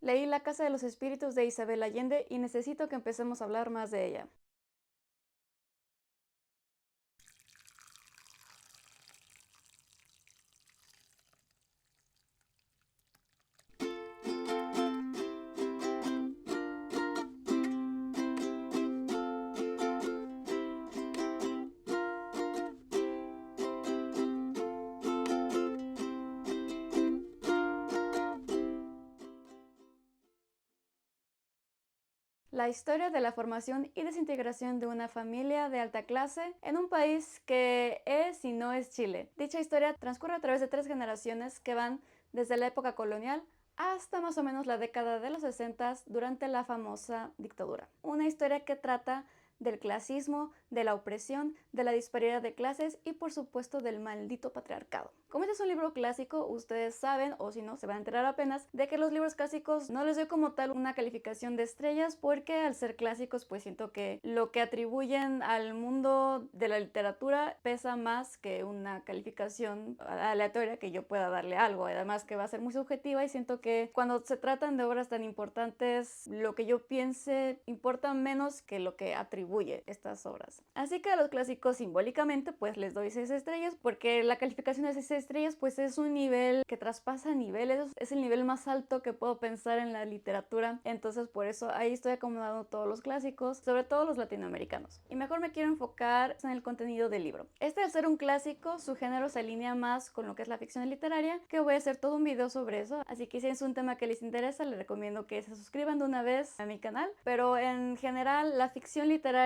Leí La Casa de los Espíritus de Isabel Allende y necesito que empecemos a hablar más de ella. La historia de la formación y desintegración de una familia de alta clase en un país que es y no es Chile. Dicha historia transcurre a través de 3 generaciones que van desde la época colonial hasta más o menos la década de los 60 durante la famosa dictadura. Una historia que trata del clasismo, de la opresión, de la disparidad de clases y por supuesto del maldito patriarcado. Como este es un libro clásico, ustedes saben, o si no se van a enterar apenas, de que los libros clásicos no les doy como tal una calificación de estrellas porque al ser clásicos pues siento que lo que atribuyen al mundo de la literatura pesa más que una calificación aleatoria que yo pueda darle algo, además que va a ser muy subjetiva y siento que cuando se tratan de obras tan importantes lo que yo piense importa menos que lo que atribuye estas obras. Así que a los clásicos simbólicamente pues les doy 6 estrellas porque la calificación de 6 estrellas pues es un nivel que traspasa niveles, es el nivel más alto que puedo pensar en la literatura, entonces por eso ahí estoy acomodando todos los clásicos, sobre todo los latinoamericanos. Y mejor me quiero enfocar en el contenido del libro. Este, al ser un clásico, su género se alinea más con lo que es la ficción literaria, que voy a hacer todo un video sobre eso, así que si es un tema que les interesa les recomiendo que se suscriban de una vez a mi canal. Pero en general la ficción literaria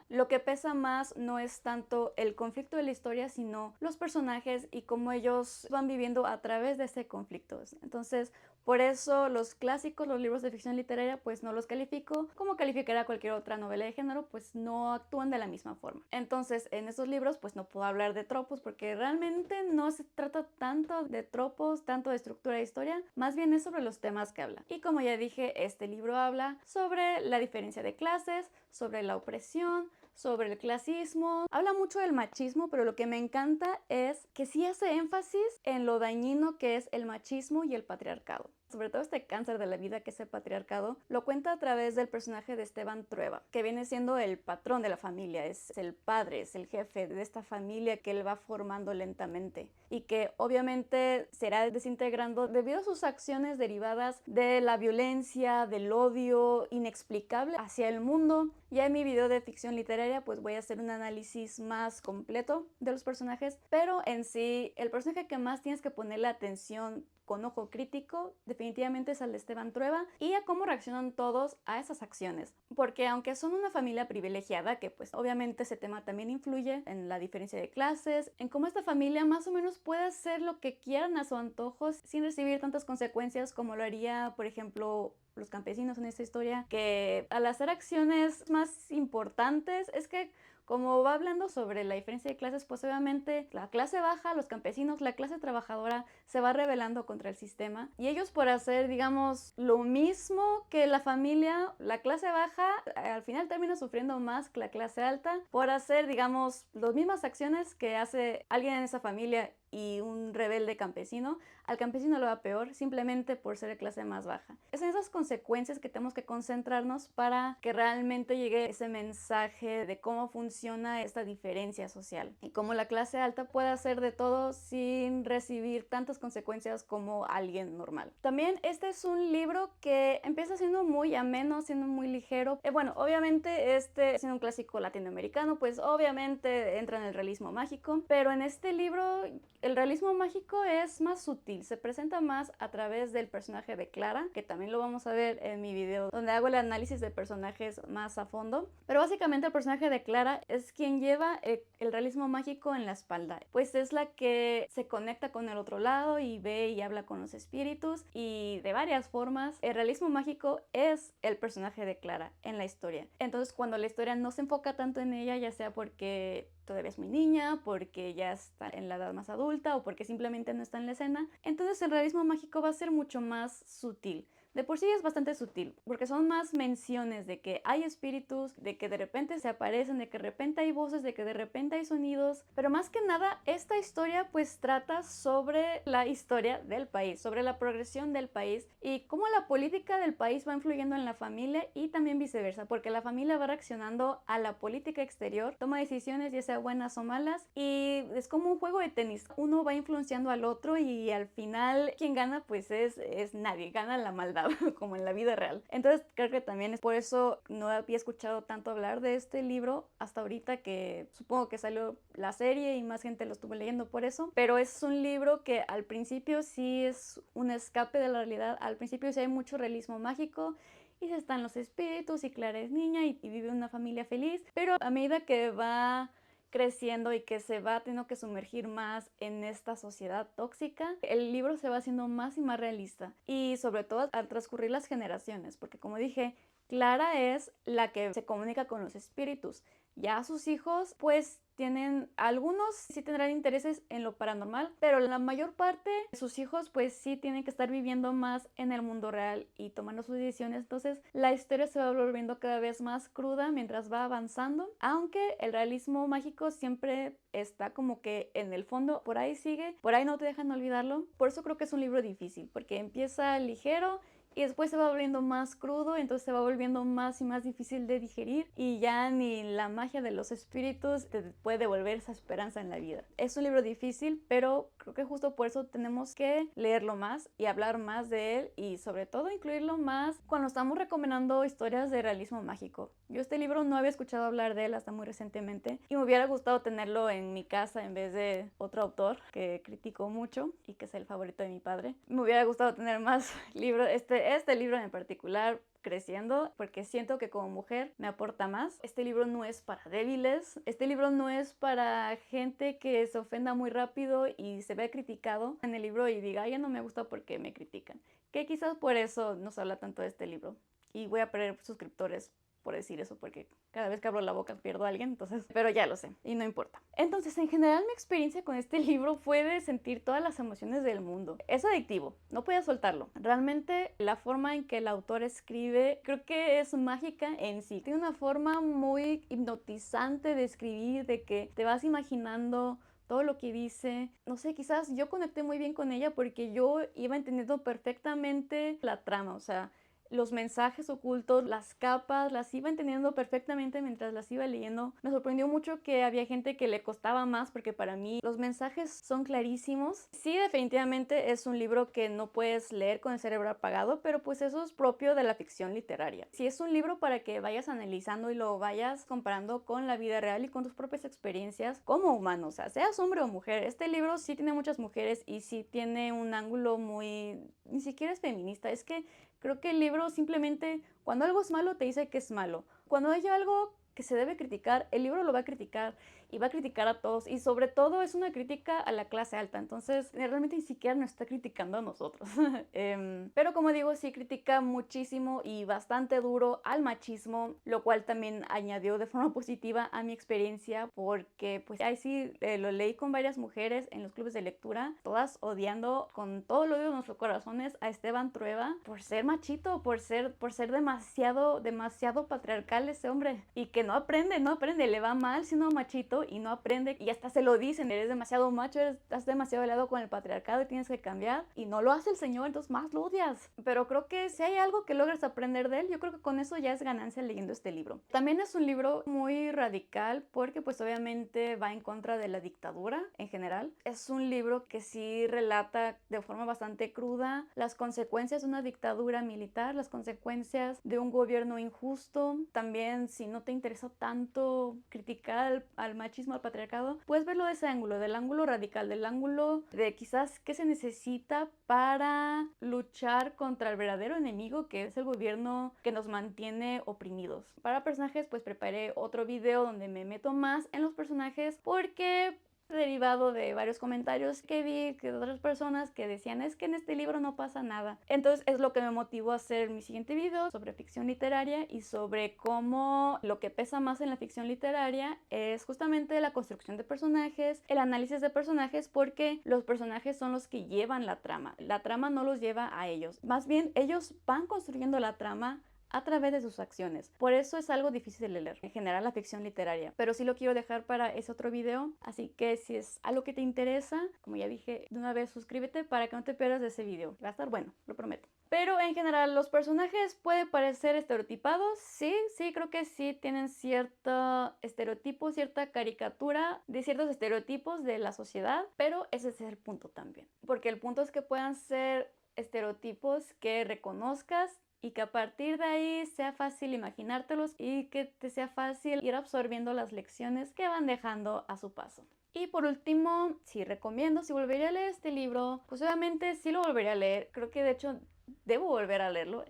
lo que pesa más no es tanto el conflicto de la historia, sino los personajes y cómo ellos van viviendo a través de ese conflicto. Entonces, por eso los clásicos, los libros de ficción literaria, pues no los califico como calificaría cualquier otra novela de género, pues no actúan de la misma forma. Entonces, en esos libros, pues no puedo hablar de tropos porque realmente no se trata tanto de tropos, tanto de estructura de historia, más bien es sobre los temas que habla. Y como ya dije, este libro habla sobre la diferencia de clases, sobre la opresión, sobre el clasismo, habla mucho del machismo, pero lo que me encanta es que sí hace énfasis en lo dañino que es el machismo y el patriarcado. Sobre todo este cáncer de la vida que es el patriarcado, lo cuenta a través del personaje de Esteban Trueba, que viene siendo el patrón de la familia, es el padre, es el jefe de esta familia que él va formando lentamente y que obviamente será desintegrando debido a sus acciones derivadas de la violencia, del odio inexplicable hacia el mundo. Ya en mi video de ficción literaria pues voy a hacer un análisis más completo de los personajes, pero en sí el personaje que más tienes que ponerle atención con ojo crítico definitivamente es al de Esteban Trueba y a cómo reaccionan todos a esas acciones, porque aunque son una familia privilegiada, que pues obviamente ese tema también influye en la diferencia de clases, en cómo esta familia más o menos puede hacer lo que quieran a su antojo sin recibir tantas consecuencias como lo haría por ejemplo los campesinos en esta historia, que al hacer acciones más importantes es que como va hablando sobre la diferencia de clases, pues obviamente la clase baja, los campesinos, la clase trabajadora se va rebelando contra el sistema y ellos por hacer, digamos, lo mismo que la familia, la clase baja al final termina sufriendo más que la clase alta por hacer, digamos, las mismas acciones que hace alguien en esa familia y un rebelde campesino, al campesino le va peor simplemente por ser de clase más baja. Es en esas consecuencias que tenemos que concentrarnos para que realmente llegue ese mensaje de cómo funciona esta diferencia social y cómo la clase alta puede hacer de todo sin recibir tantas consecuencias como alguien normal. También este es un libro que empieza siendo muy ameno, siendo muy ligero. Bueno, obviamente este siendo un clásico latinoamericano, pues obviamente entra en el realismo mágico, pero en este libro el realismo mágico es más sutil, se presenta más a través del personaje de Clara, que también lo vamos a ver en mi video donde hago el análisis de personajes más a fondo. Pero básicamente el personaje de Clara es quien lleva el realismo mágico en la espalda, pues es la que se conecta con el otro lado y ve y habla con los espíritus y de varias formas. El realismo mágico es el personaje de Clara en la historia. Entonces cuando la historia no se enfoca tanto en ella, ya sea porque todavía es muy niña, porque ya está en la edad más adulta o porque simplemente no está en la escena, entonces el realismo mágico va a ser mucho más sutil. de por sí es bastante sutil, porque son más menciones de que hay espíritus, de que de repente se aparecen, de que de repente hay voces, de que de repente hay sonidos, pero más que nada esta historia pues trata sobre la historia del país, sobre la progresión del país y cómo la política del país va influyendo en la familia y también viceversa, porque la familia va reaccionando a la política exterior, toma decisiones ya sea buenas o malas y es como un juego de tenis, uno va influenciando al otro y al final quien gana pues es nadie, gana la maldad como en la vida real. Entonces creo que también es por eso no había escuchado tanto hablar de este libro hasta ahorita, que supongo que salió la serie y más gente lo estuvo leyendo por eso, pero es un libro que al principio sí es un escape de la realidad, al principio sí hay mucho realismo mágico y se están los espíritus y Clara es niña y vive una familia feliz, pero a medida que va creciendo y que se va teniendo que sumergir más en esta sociedad tóxica, el libro se va haciendo más y más realista y sobre todo al transcurrir las generaciones, porque como dije, Clara es la que se comunica con los espíritus. Ya sus hijos pues tienen, algunos sí tendrán intereses en lo paranormal, pero la mayor parte de sus hijos pues sí tienen que estar viviendo más en el mundo real y tomando sus decisiones. Entonces la historia se va volviendo cada vez más cruda mientras va avanzando, aunque el realismo mágico siempre está como que en el fondo, por ahí sigue, por ahí no te dejan olvidarlo. Por eso creo que es un libro difícil, porque empieza ligero y después se va volviendo más crudo, entonces se va volviendo más y más difícil de digerir y ya ni la magia de los espíritus te puede devolver esa esperanza en la vida. Es un libro difícil, pero creo que justo por eso tenemos que leerlo más y hablar más de él y sobre todo incluirlo más cuando estamos recomendando historias de realismo mágico. Yo este libro no había escuchado hablar de él hasta muy recientemente y me hubiera gustado tenerlo en mi casa en vez de otro autor que critico mucho y que es el favorito de mi padre. Me hubiera gustado tener más libros, este libro en particular, creciendo, porque siento que como mujer me aporta más. Este libro no es para débiles, este libro no es para gente que se ofenda muy rápido y se ve criticado en el libro y diga, ya no me gusta porque me critican, que quizás por eso no se habla tanto de este libro y voy a perder suscriptores por decir eso, porque cada vez que abro la boca pierdo a alguien, entonces, pero ya lo sé y no importa. Entonces, en general mi experiencia con este libro fue de sentir todas las emociones del mundo. Es adictivo, no podía soltarlo. Realmente la forma en que el autor escribe creo que es mágica en sí. Tiene una forma muy hipnotizante de escribir, de que te vas imaginando todo lo que dice. No sé, quizás yo conecté muy bien con ella porque yo iba entendiendo perfectamente la trama, o sea, los mensajes ocultos, las capas, las iba entendiendo perfectamente mientras las iba leyendo. Me sorprendió mucho que había gente que le costaba más porque para mí los mensajes son clarísimos. Sí, definitivamente es un libro que no puedes leer con el cerebro apagado, pero pues eso es propio de la ficción literaria. Sí, es un libro para que vayas analizando y lo vayas comparando con la vida real y con tus propias experiencias como humano, o sea, seas hombre o mujer. Este libro sí tiene muchas mujeres y sí tiene un ángulo muy... ni siquiera es feminista, es que creo que el libro simplemente, cuando algo es malo, te dice que es malo. Cuando hay algo que se debe criticar, el libro lo va a criticar y va a criticar a todos y sobre todo es una crítica a la clase alta, entonces realmente ni siquiera nos está criticando a nosotros. Pero como digo, sí critica muchísimo y bastante duro al machismo, lo cual también añadió de forma positiva a mi experiencia porque pues ahí sí lo leí con varias mujeres en los clubes de lectura, todas odiando con todo el odio de nuestros corazones a Esteban Trueba por ser machito, por ser demasiado patriarcal ese hombre y que no aprende, le va mal siendo machito y no aprende y hasta se lo dicen, eres demasiado macho, estás demasiado helado con el patriarcado y tienes que cambiar y no lo hace el señor, entonces más lo odias. Pero creo que si hay algo que logras aprender de él, yo creo que con eso ya es ganancia leyendo este libro. También es un libro muy radical porque pues obviamente va en contra de la dictadura en general. Es un libro que sí relata de forma bastante cruda las consecuencias de una dictadura militar, las consecuencias de un gobierno injusto. También si no te interesa tanto criticar al machismo, al patriarcado, puedes verlo de ese ángulo, del ángulo radical, del ángulo de quizás qué se necesita para luchar contra el verdadero enemigo que es el gobierno que nos mantiene oprimidos. Para personajes pues preparé otro video donde me meto más en los personajes porque derivado de varios comentarios que vi de otras personas que decían es que en este libro no pasa nada. Entonces es lo que me motivó a hacer mi siguiente video sobre ficción literaria y sobre cómo lo que pesa más en la ficción literaria es justamente la construcción de personajes, el análisis de personajes, porque los personajes son los que llevan la trama no los lleva a ellos, más bien ellos van construyendo la trama a través de sus acciones. Por eso es algo difícil de leer, en general la ficción literaria. Pero sí lo quiero dejar para ese otro video, así que si es algo que te interesa, como ya dije, de una vez suscríbete para que no te pierdas de ese video. Va a estar bueno, lo prometo. Pero en general los personajes pueden parecer estereotipados, sí, creo que sí tienen cierto estereotipo, cierta caricatura de ciertos estereotipos de la sociedad, pero ese es el punto también. Porque el punto es que puedan ser estereotipos que reconozcas y que a partir de ahí sea fácil imaginártelos y que te sea fácil ir absorbiendo las lecciones que van dejando a su paso. Y por último, sí recomiendo, si volvería a leer este libro, pues obviamente sí lo volvería a leer. Creo que de hecho debo volver a leerlo.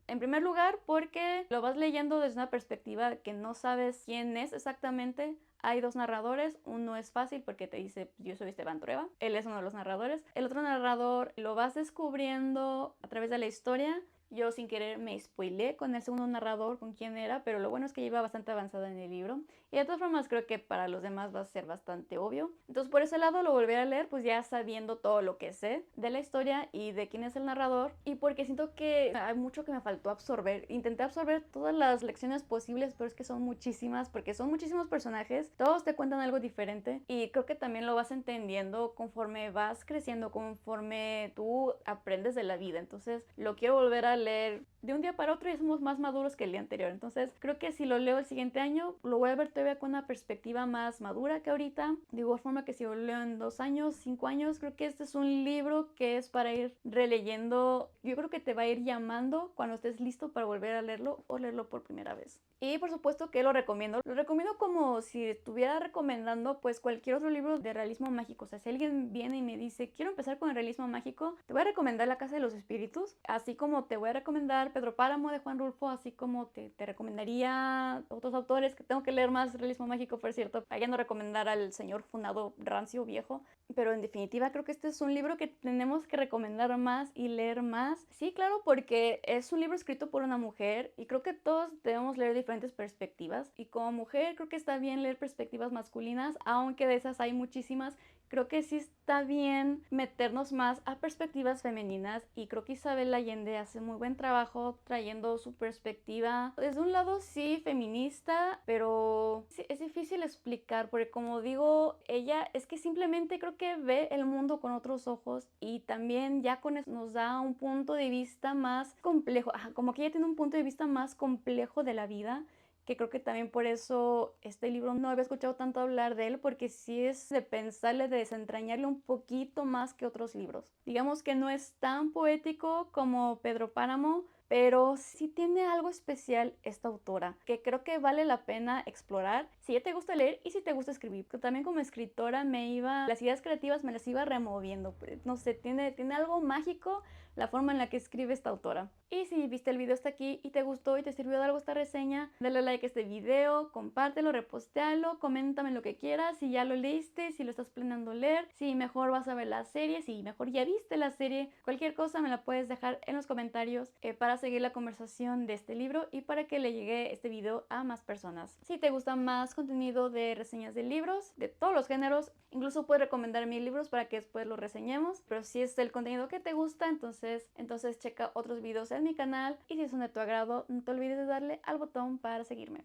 En primer lugar, porque lo vas leyendo desde una perspectiva que no sabes quién es exactamente. Hay dos narradores, uno es fácil porque te dice yo soy Esteban Trueba, él es uno de los narradores. El otro narrador lo vas descubriendo a través de la historia. Yo sin querer me spoileé con el segundo narrador, con quién era, pero lo bueno es que iba bastante avanzada en el libro. Y de todas formas creo que para los demás va a ser bastante obvio. Entonces por ese lado lo volveré a leer pues ya sabiendo todo lo que sé de la historia y de quién es el narrador. Y porque siento que hay mucho que me faltó absorber. Intenté absorber todas las lecciones posibles, pero es que son muchísimas porque son muchísimos personajes. Todos te cuentan algo diferente y creo que también lo vas entendiendo conforme vas creciendo, conforme tú aprendes de la vida. Entonces lo quiero volver a leer de un día para otro y somos más maduros que el día anterior. Entonces creo que si lo leo el siguiente año lo voy a ver todavía con una perspectiva más madura que ahorita. De igual forma que si lo leo en 2 años, 5 años, creo que este es un libro que es para ir releyendo. Yo creo que te va a ir llamando cuando estés listo para volver a leerlo o leerlo por primera vez. Y por supuesto que lo recomiendo. Lo recomiendo como si estuviera recomendando pues cualquier otro libro de realismo mágico. O sea, si alguien viene y me dice quiero empezar con el realismo mágico, te voy a recomendar La Casa de los Espíritus, así como te voy a recomendar Pedro Páramo de Juan Rulfo, así como te recomendaría otros autores que tengo que leer más realismo mágico, por cierto, para ya no recomendar al señor funado rancio viejo. Pero en definitiva creo que este es un libro que tenemos que recomendar más y leer más. Sí, claro, porque es un libro escrito por una mujer y creo que todos debemos leer diferentes perspectivas. Y como mujer creo que está bien leer perspectivas masculinas, aunque de esas hay muchísimas. Creo que sí está bien meternos más a perspectivas femeninas y creo que Isabel Allende hace muy buen trabajo trayendo su perspectiva desde un lado sí feminista, pero sí, es difícil explicar porque como digo, ella es que simplemente creo que ve el mundo con otros ojos y también ya con eso nos da un punto de vista más complejo, como que ella tiene un punto de vista más complejo de la vida, que creo que también por eso este libro no había escuchado tanto hablar de él, porque sí es de pensarle, de desentrañarle un poquito más que otros libros. Digamos que no es tan poético como Pedro Páramo, pero sí tiene algo especial esta autora, que creo que vale la pena explorar si ya te gusta leer y si te gusta escribir. Porque también como escritora las ideas creativas me las iba removiendo. No sé, tiene algo mágico la forma en la que escribe esta autora. Y si viste el video hasta aquí y te gustó y te sirvió de algo esta reseña, dale like a este video, compártelo, repostealo, coméntame lo que quieras, si ya lo leíste, si lo estás planeando leer, si mejor vas a ver la serie, si mejor ya viste la serie, cualquier cosa me la puedes dejar en los comentarios para seguir la conversación de este libro y para que le llegue este video a más personas. Si te gusta más contenido de reseñas de libros, de todos los géneros, incluso puedes recomendar mis libros para que después los reseñemos, pero si es el contenido que te gusta, entonces checa otros videos en mi canal y si son de tu agrado, no te olvides de darle al botón para seguirme.